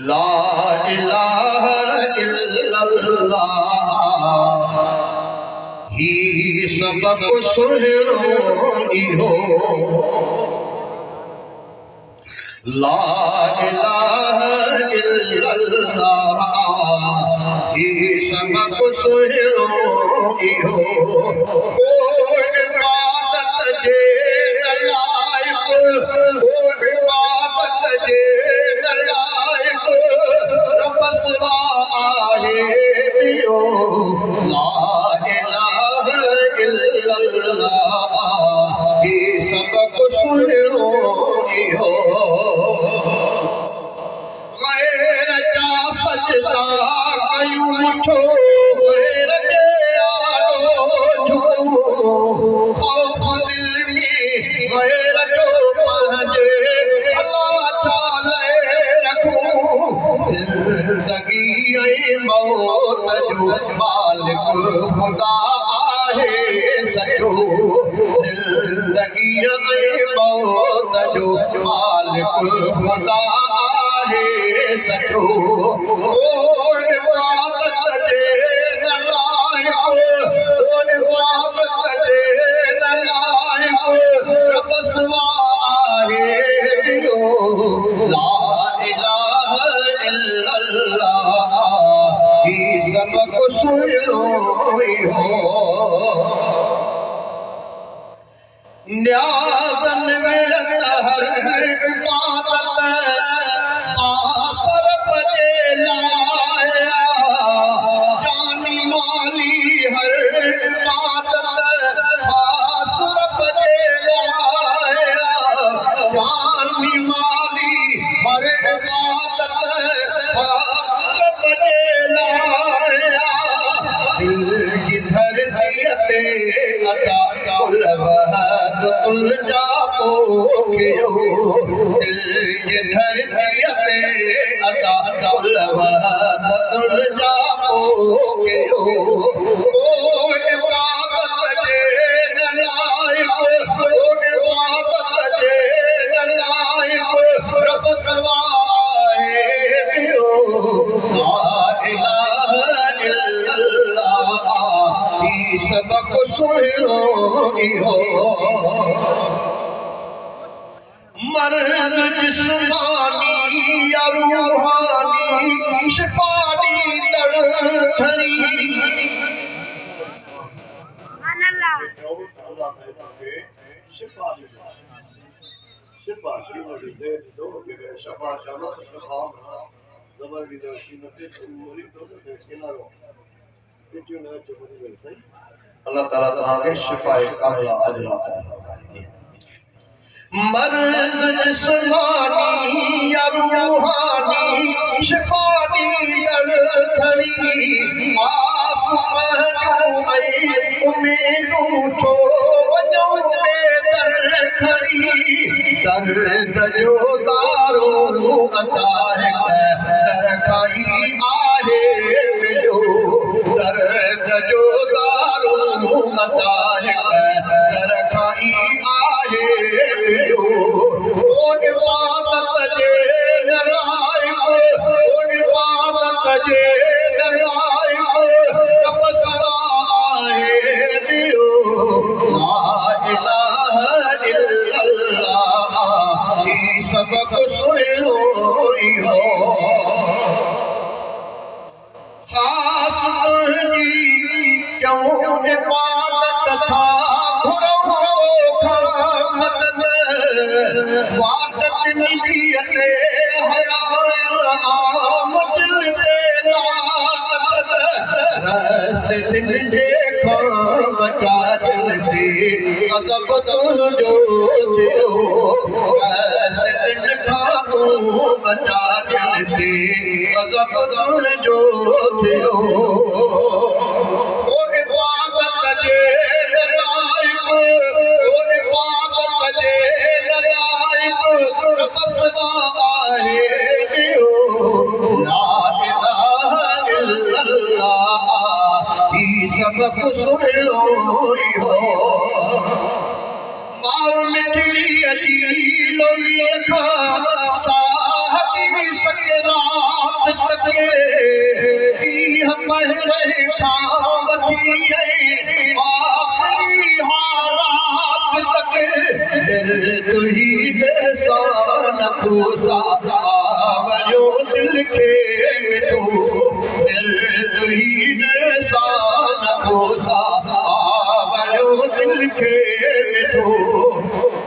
ला इलाहा इल्लल्लाह ही सबक सुहिणो इहो ला इलाहा इल्लल्लाह ही सबक सुहिणो इहो कोई इबादत जे न लाइक़ कोई इबादत जे न लाइक़ रब सिवा आहे ॿियो ला इलाहा इल्लल्लाह ही सबक सुहिणो इहो गैर जा सजदा कयूं छो गैर जे आलो छो खौफ दिल में गैर जो पंहिंजे अल्लाह चाले रखूं ज़िंदगी ऐं मौत जो मालिक ख़ुदा आहे सचो ज़िंदगी ऐं मौत जो मालिक ख़ुदा आहे सचो इबादत जे न लाइक़ इबादत जे न लाइक़ रब सिवा आहे ॿियो ला इलाहा इल्लल्लाह ही सबक सुहिणो इहो न्याज़न मिलत हर इबादत आसर बजे लाया जानी माली हर इबादत आसर बजे लाया जानी माली हर इबादत आसर बजे लाया दिल की धरती ते अता कुल वहद तुलजा पोखियो दिल की धरती ते अता कुल वहद तुलजा पोखियो इबादत जे न लाइक़ इबादत जे न लाइक़ रब सिवा आहे ॿियो ला इलाहा इल्लल्लाह ही सबक सुहिणो इहो मर्द जिस्मानी या रूहानी शिफा ॾींदड़ धरी अल्लाह ताला तव्हांखे शिफ़ाए कामिला अजर अता फरमाए मर्द जिस्मानी या रूहानी शिफा ॾींदड़ धरी आस महजूं ऐं उमेदूं छो वञो बेदर खड़ी दर्द जो दारू अता हिक दर खाई आहे मिलियो दर्द जो दारू अता हिक दर खाई आहे मिलियो इबादत जे न लाइक़ इबादत जे न लाइक़ रब सिवा आहे ॿियो ला इलाहा इल्लल्लाह ही सबक सुहिणो इहो ख़ास तुंहिंजी क्यों इबादत था घुरूं तोखां मदद वाट तिनडीअ ते हलाइण आम दिल ते लादत रस्ते तिनडे खां बचाइण ते अज़ब तुंहिंजो थियो रस्ते तिन खां तूं बचाइण ते अज़ब तुंहिंजो थियो इबादत जे न लाइक़ इबादत जे न लाइक़ रब सिवा आहे ॿियो ला इलाहा इल्लल्लाह ही सबक सुहिणो इहो माउ मिठड़ी पहरे खां वठी आख़िरी हालात तक दर्द ही एहसान पूसा वञो दिल खे मिठो दर्द ही एहसान पूसा वञो दिल खे मिठो